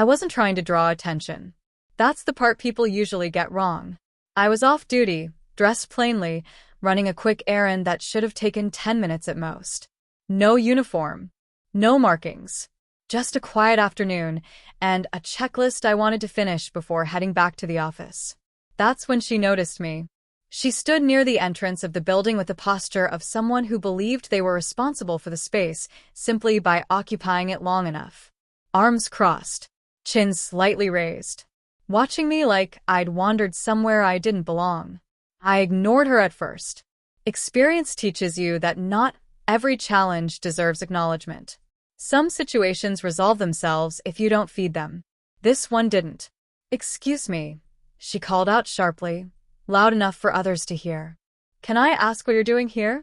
I wasn't trying to draw attention. That's the part people usually get wrong. I was off duty, dressed plainly, running a quick errand that should have taken 10 minutes at most. No uniform. No markings. Just a quiet afternoon, and a checklist I wanted to finish before heading back to the office. That's when she noticed me. She stood near the entrance of the building with the posture of someone who believed they were responsible for the space simply by occupying it long enough. Arms crossed, chin slightly raised, watching me like I'd wandered somewhere I didn't belong. I ignored her at first. Experience teaches you that not every challenge deserves acknowledgement. Some situations resolve themselves if you don't feed them. This one didn't. "Excuse me," she called out sharply, loud enough for others to hear. "Can I ask what you're doing here?"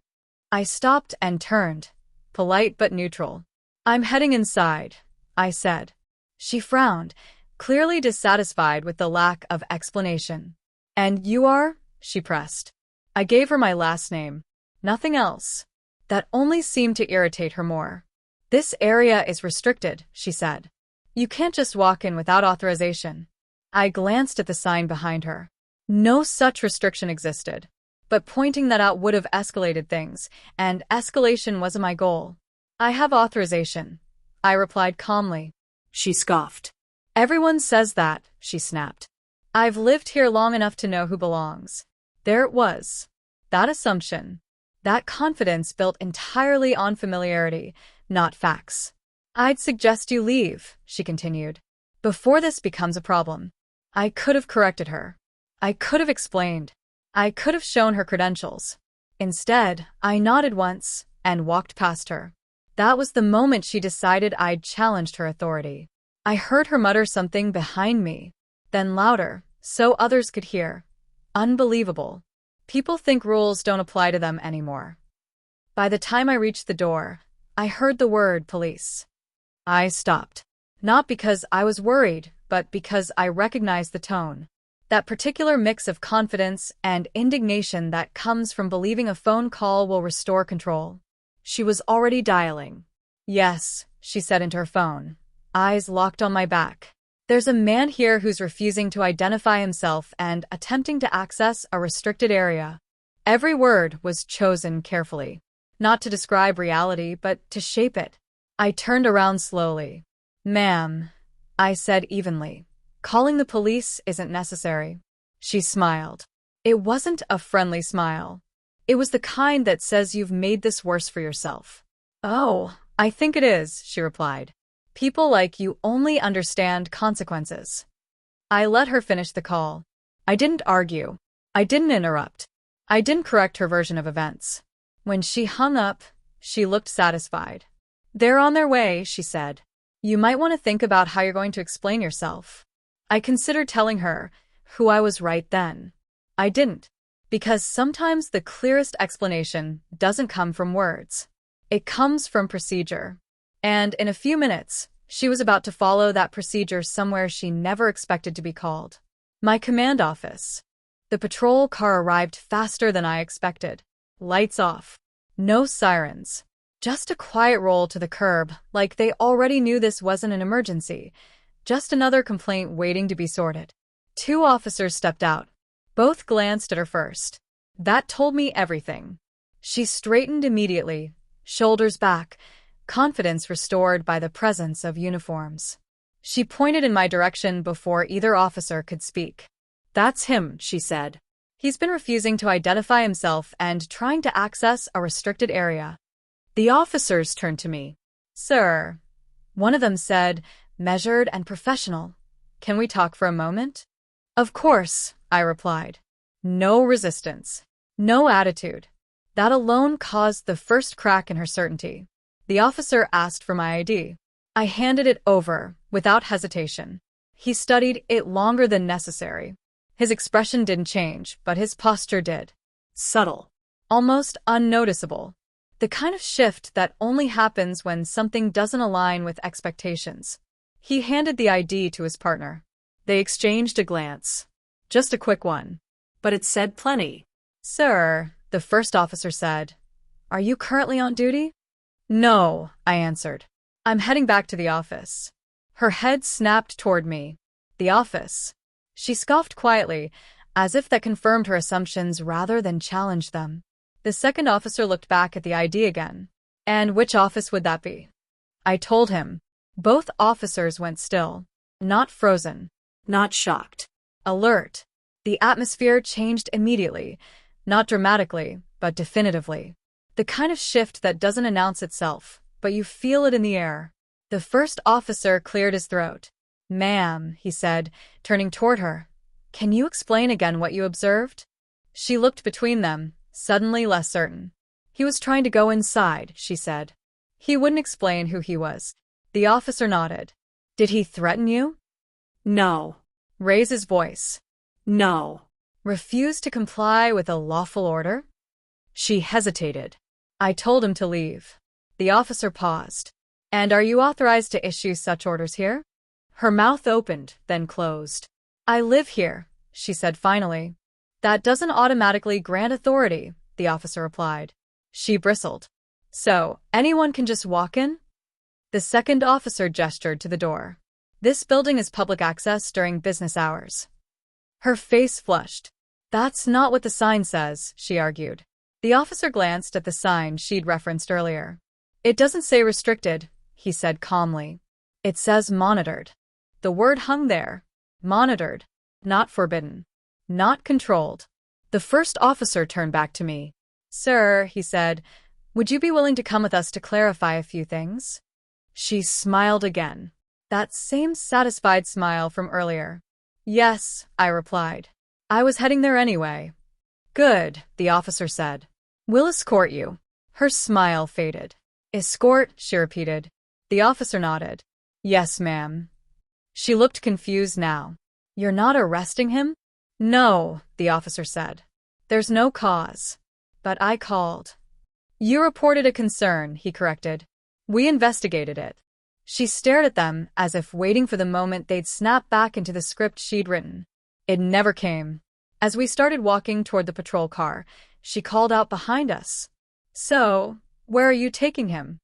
I stopped and turned, polite but neutral. "I'm heading inside," I said. She frowned, clearly dissatisfied with the lack of explanation. "And you are?" she pressed. I gave her my last name. Nothing else. That only seemed to irritate her more. "This area is restricted," she said. "You can't just walk in without authorization." I glanced at the sign behind her. No such restriction existed. But pointing that out would have escalated things, and escalation wasn't my goal. "I have authorization," I replied calmly. She scoffed. "Everyone says that," she snapped. "I've lived here long enough to know who belongs." There it was. That assumption. That confidence built entirely on familiarity, not facts. "I'd suggest you leave," she continued, "before this becomes a problem." I could have corrected her. I could have explained. I could have shown her credentials. Instead, I nodded once and walked past her. That was the moment she decided I'd challenged her authority. I heard her mutter something behind me, then louder, so others could hear. Unbelievable. People think rules don't apply to them anymore. By the time I reached the door, I heard the word police. I stopped. Not because I was worried, but because I recognized the tone. That particular mix of confidence and indignation that comes from believing a phone call will restore control. She was already dialing. "Yes," she said into her phone, eyes locked on my back. "There's a man here who's refusing to identify himself and attempting to access a restricted area." Every word was chosen carefully. Not to describe reality, but to shape it. I turned around slowly. "Ma'am," I said evenly, "calling the police isn't necessary." She smiled. It wasn't a friendly smile. It was the kind that says you've made this worse for yourself. "Oh, I think it is," she replied. "People like you only understand consequences." I let her finish the call. I didn't argue. I didn't interrupt. I didn't correct her version of events. When she hung up, she looked satisfied. "They're on their way," she said. "You might want to think about how you're going to explain yourself." I considered telling her who I was right then. I didn't. Because sometimes the clearest explanation doesn't come from words. It comes from procedure. And in a few minutes, she was about to follow that procedure somewhere she never expected to be called. My command office. The patrol car arrived faster than I expected. Lights off. No sirens. Just a quiet roll to the curb, like they already knew this wasn't an emergency. Just another complaint waiting to be sorted. 2 officers stepped out. Both glanced at her first. That told me everything. She straightened immediately, shoulders back, confidence restored by the presence of uniforms. She pointed in my direction before either officer could speak. "That's him," she said. "He's been refusing to identify himself and trying to access a restricted area." The officers turned to me. "Sir," one of them said, measured and professional, "can we talk for a moment?" "Of course," I replied. No resistance. No attitude. That alone caused the first crack in her certainty. The officer asked for my ID. I handed it over, without hesitation. He studied it longer than necessary. His expression didn't change, but his posture did. Subtle. Almost unnoticeable. The kind of shift that only happens when something doesn't align with expectations. He handed the ID to his partner. They exchanged a glance. Just a quick one. But it said plenty. "Sir," the first officer said, "are you currently on duty?" "No," I answered. "I'm heading back to the office." Her head snapped toward me. The office. She scoffed quietly, as if that confirmed her assumptions rather than challenged them. The second officer looked back at the ID again. And which office would that be? I told him. Both officers went still. Not frozen. Not shocked. Alert. The atmosphere changed immediately. Not dramatically, but definitively. The kind of shift that doesn't announce itself, but you feel it in the air. The first officer cleared his throat. "Ma'am," he said, turning toward her. "Can you explain again what you observed?" She looked between them, suddenly less certain. "He was trying to go inside," she said. "He wouldn't explain who he was." The officer nodded. "Did he threaten you?" "No." Raise his voice. "No." Refuse to comply with a lawful order? She hesitated. I told him to leave. The officer paused. "And are you authorized to issue such orders here?" Her mouth opened, then closed. "I live here," she said finally. "That doesn't automatically grant authority," the officer replied. She bristled. "So, anyone can just walk in?" The second officer gestured to the door. "This building is public access during business hours." Her face flushed. "That's not what the sign says," she argued. The officer glanced at the sign she'd referenced earlier. "It doesn't say restricted," he said calmly. "It says monitored." The word hung there. Monitored. Not forbidden. Not controlled. The first officer turned back to me. "Sir," he said, "would you be willing to come with us to clarify a few things?" She smiled again. That same satisfied smile from earlier. "Yes," I replied. I was heading there anyway. "Good," the officer said. "We'll escort you." Her smile faded. "Escort," she repeated. The officer nodded. "Yes, ma'am." She looked confused now. "You're not arresting him?" "No," the officer said. "There's no cause. But I called." "You reported a concern," he corrected. "We investigated it." She stared at them as if waiting for the moment they'd snap back into the script she'd written. It never came. As we started walking toward the patrol car, she called out behind us. "So, where are you taking him?"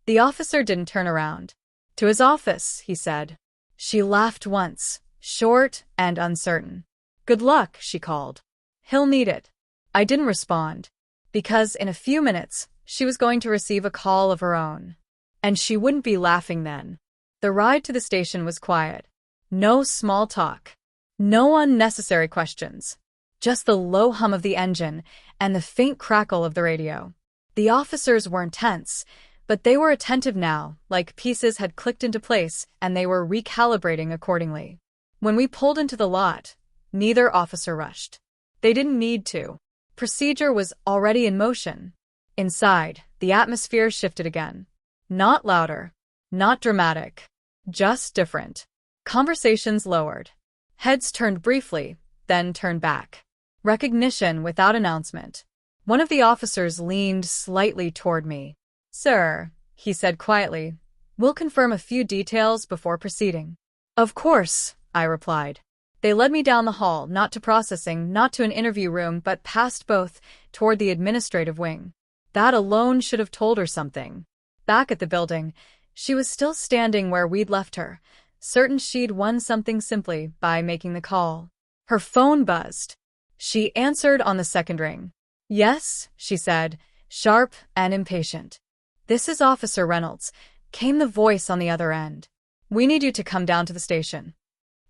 The officer didn't turn around. "To his office," he said. She laughed once, short and uncertain. "Good luck," she called. "He'll need it." I didn't respond, because in a few minutes, she was going to receive a call of her own. And she wouldn't be laughing then. The ride to the station was quiet. No small talk. No unnecessary questions. Just the low hum of the engine and the faint crackle of the radio. The officers weren't tense, but they were attentive now, like pieces had clicked into place and they were recalibrating accordingly. When we pulled into the lot, neither officer rushed. They didn't need to. Procedure was already in motion. Inside, the atmosphere shifted again. Not louder, not dramatic, just different. Conversations lowered. Heads turned briefly, then turned back. Recognition without announcement. One of the officers leaned slightly toward me. "Sir," he said quietly, "we'll confirm a few details before proceeding." "Of course," I replied. They led me down the hall, not to processing, not to an interview room, but past both, toward the administrative wing. That alone should have told her something. Back at the building, she was still standing where we'd left her, certain she'd won something simply by making the call. Her phone buzzed. She answered on the second ring. "Yes," she said, sharp and impatient. "This is Officer Reynolds," came the voice on the other end. "We need you to come down to the station."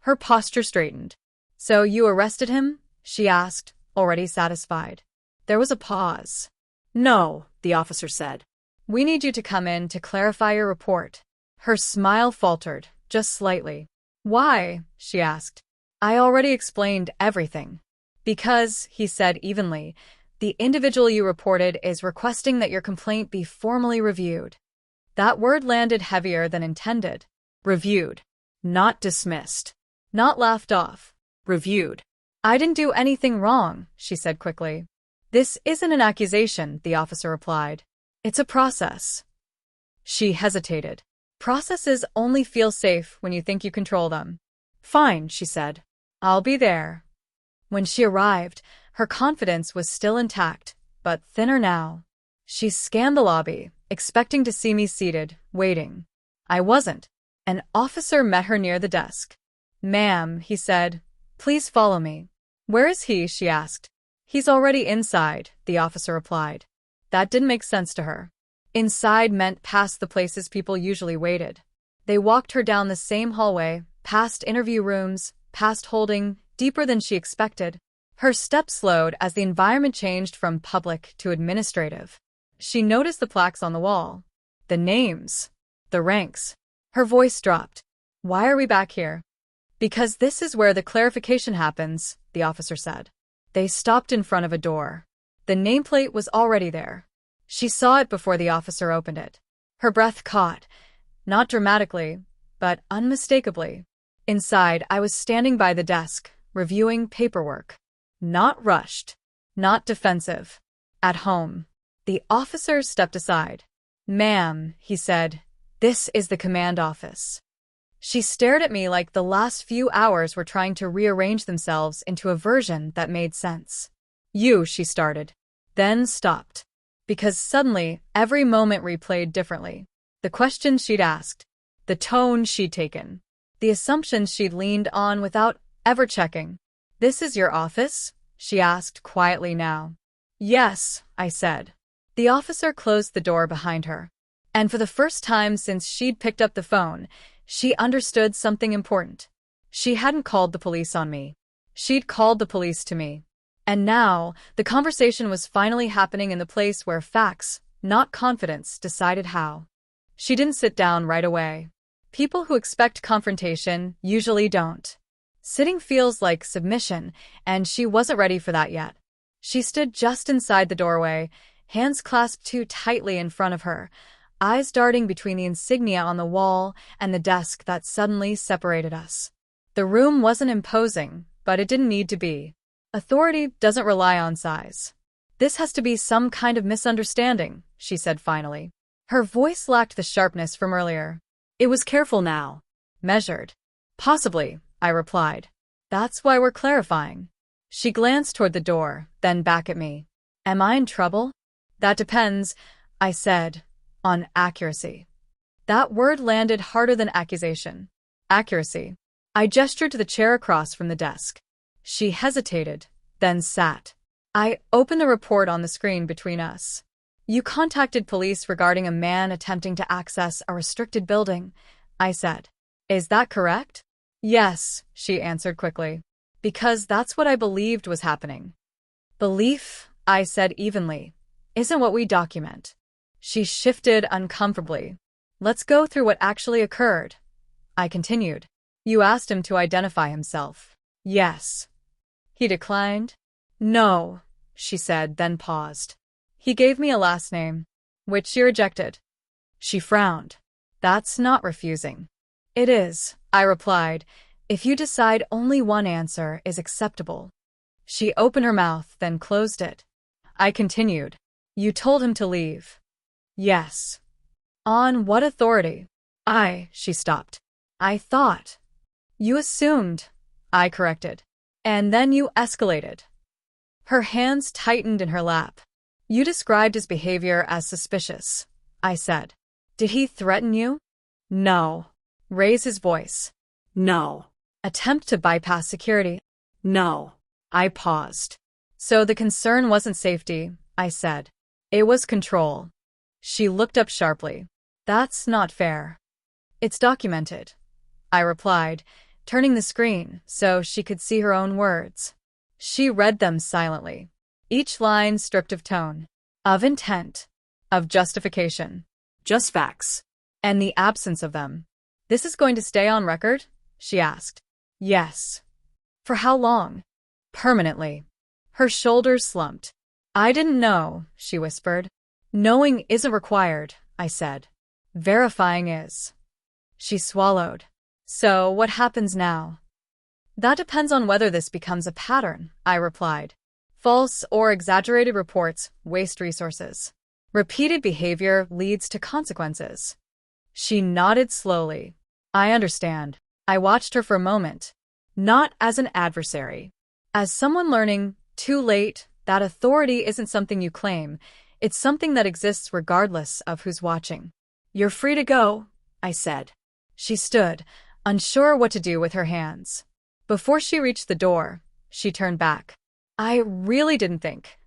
Her posture straightened. "So you arrested him?" she asked, already satisfied. There was a pause. "No," the officer said. "We need you to come in to clarify your report." Her smile faltered, just slightly. "Why?" she asked. "I already explained everything." "Because," he said evenly, "the individual you reported is requesting that your complaint be formally reviewed." That word landed heavier than intended. Reviewed. Not dismissed. Not laughed off. Reviewed. "I didn't do anything wrong," she said quickly. "This isn't an accusation," the officer replied. "It's a process." She hesitated. "Processes only feel safe when you think you control them." "Fine," she said. "I'll be there." When she arrived, her confidence was still intact, but thinner now. She scanned the lobby, expecting to see me seated, waiting. I wasn't. An officer met her near the desk. "Ma'am," he said, "please follow me." "Where is he?" she asked. "He's already inside," the officer replied. That didn't make sense to her. Inside meant past the places people usually waited. They walked her down the same hallway, past interview rooms, past holding, deeper than she expected. Her steps slowed as the environment changed from public to administrative. She noticed the plaques on the wall, the names, the ranks. Her voice dropped. "Why are we back here?" "Because this is where the clarification happens," the officer said. They stopped in front of a door. The nameplate was already there. She saw it before the officer opened it. Her breath caught, not dramatically, but unmistakably. Inside, I was standing by the desk, reviewing paperwork. Not rushed, not defensive. At home. The officer stepped aside. "Ma'am," he said, "this is the command office." She stared at me like the last few hours were trying to rearrange themselves into a version that made sense. She started, then stopped. Because suddenly, every moment replayed differently. The questions she'd asked, the tone she'd taken, the assumptions she'd leaned on without ever checking. "This is your office?" she asked quietly now. "Yes," I said. The officer closed the door behind her. And for the first time since she'd picked up the phone, she understood something important. She hadn't called the police on me. She'd called the police to me. And now, the conversation was finally happening in the place where facts, not confidence, decided how. She didn't sit down right away. People who expect confrontation usually don't. Sitting feels like submission, and she wasn't ready for that yet. She stood just inside the doorway, hands clasped too tightly in front of her, eyes darting between the insignia on the wall and the desk that suddenly separated us. The room wasn't imposing, but it didn't need to be. Authority doesn't rely on size. "This has to be some kind of misunderstanding," she said finally. Her voice lacked the sharpness from earlier. It was careful now. Measured. "Possibly," I replied. "That's why we're clarifying." She glanced toward the door, then back at me. "Am I in trouble?" "That depends," I said, "on accuracy." That word landed harder than accusation. Accuracy. I gestured to the chair across from the desk. She hesitated, then sat. "I opened the report on the screen between us. You contacted police regarding a man attempting to access a restricted building," I said. "Is that correct?" "Yes," she answered quickly. "Because that's what I believed was happening." "Belief," I said evenly, "isn't what we document." She shifted uncomfortably. "Let's go through what actually occurred," I continued. "You asked him to identify himself." "Yes." "He declined?" "No," she said, then paused. "He gave me a last name, which she rejected." She frowned. "That's not refusing." "It is," I replied, "if you decide only one answer is acceptable." She opened her mouth, then closed it. I continued. "You told him to leave." "Yes." "On what authority?" She stopped. "I thought." "You assumed," I corrected. "And then you escalated." Her hands tightened in her lap. "You described his behavior as suspicious," I said. "Did he threaten you?" "No." Raise his voice? "No." Attempt to bypass security? "No." I paused. "So the concern wasn't safety," I said. "It was control." She looked up sharply. "That's not fair." "It's documented," I replied, turning the screen so she could see her own words. She read them silently, each line stripped of tone, of intent, of justification. Just facts. And the absence of them. "This is going to stay on record?" she asked. "Yes." "For how long?" "Permanently." Her shoulders slumped. "I didn't know," she whispered. "Knowing isn't required," I said. "Verifying is." She swallowed. "So what happens now?" "That depends on whether this becomes a pattern," I replied. "False or exaggerated reports waste resources. Repeated behavior leads to consequences." She nodded slowly. "I understand." I watched her for a moment. Not as an adversary. As someone learning, too late, that authority isn't something you claim. It's something that exists regardless of who's watching. "You're free to go," I said. She stood, unsure what to do with her hands. Before she reached the door, she turned back. I really didn't think.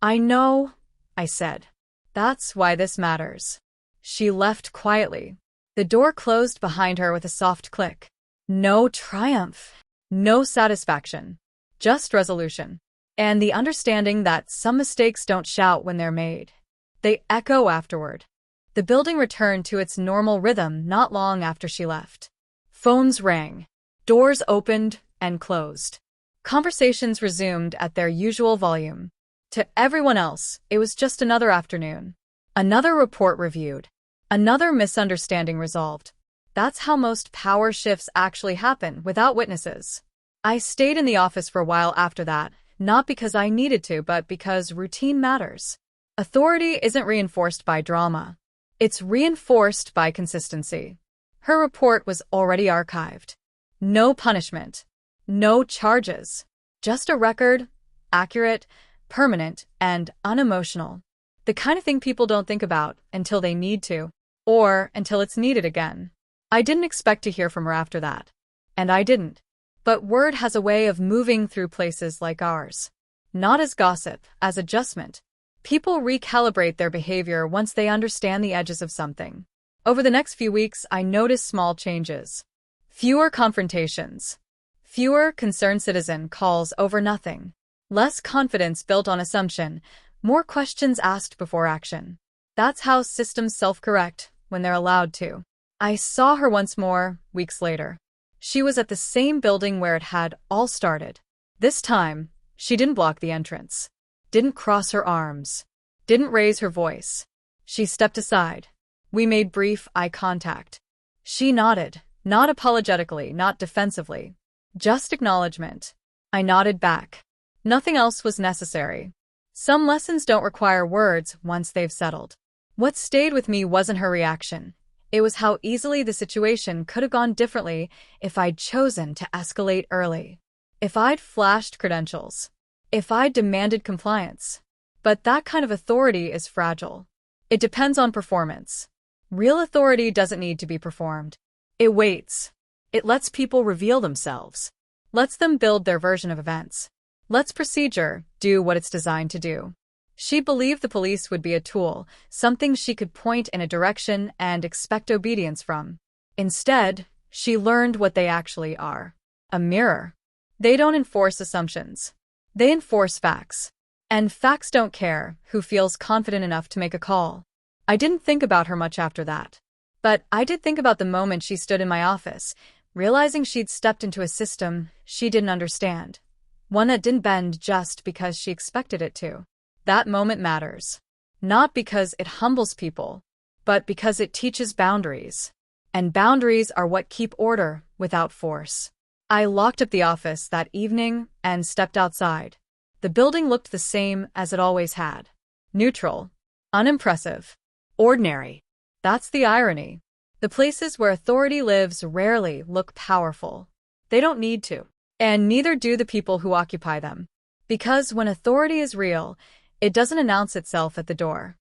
I know, I said. That's why this matters. She left quietly. The door closed behind her with a soft click. No triumph. No satisfaction. Just resolution. And the understanding that some mistakes don't shout when they're made. They echo afterward. The building returned to its normal rhythm not long after she left. Phones rang. Doors opened and closed. Conversations resumed at their usual volume. To everyone else, it was just another afternoon. Another report reviewed. Another misunderstanding resolved. That's how most power shifts actually happen, without witnesses. I stayed in the office for a while after that, not because I needed to, but because routine matters. Authority isn't reinforced by drama. It's reinforced by consistency. Her report was already archived. No punishment. No charges. Just a record, accurate, permanent, and unemotional. The kind of thing people don't think about until they need to, or until it's needed again. I didn't expect to hear from her after that. And I didn't. But word has a way of moving through places like ours. Not as gossip, as adjustment. People recalibrate their behavior once they understand the edges of something. Over the next few weeks, I noticed small changes. Fewer confrontations. Fewer concerned citizen calls over nothing. Less confidence built on assumption. More questions asked before action. That's how systems self-correct when they're allowed to. I saw her once more, weeks later. She was at the same building where it had all started. This time, she didn't block the entrance. Didn't cross her arms. Didn't raise her voice. She stepped aside. We made brief eye contact. She nodded, not apologetically, not defensively. Just acknowledgement. I nodded back. Nothing else was necessary. Some lessons don't require words once they've settled. What stayed with me wasn't her reaction. It was how easily the situation could have gone differently if I'd chosen to escalate early. If I'd flashed credentials. If I'd demanded compliance. But that kind of authority is fragile. It depends on performance. Real authority doesn't need to be performed. It waits. It lets people reveal themselves. Lets them build their version of events. Lets procedure do what it's designed to do. She believed the police would be a tool, something she could point in a direction and expect obedience from. Instead, she learned what they actually are. A mirror. They don't enforce assumptions. They enforce facts. And facts don't care who feels confident enough to make a call. I didn't think about her much after that. But I did think about the moment she stood in my office, realizing she'd stepped into a system she didn't understand. One that didn't bend just because she expected it to. That moment matters. Not because it humbles people, but because it teaches boundaries. And boundaries are what keep order without force. I locked up the office that evening and stepped outside. The building looked the same as it always had. Neutral. Unimpressive. Ordinary. That's the irony. The places where authority lives rarely look powerful. They don't need to. And neither do the people who occupy them. Because when authority is real, it doesn't announce itself at the door.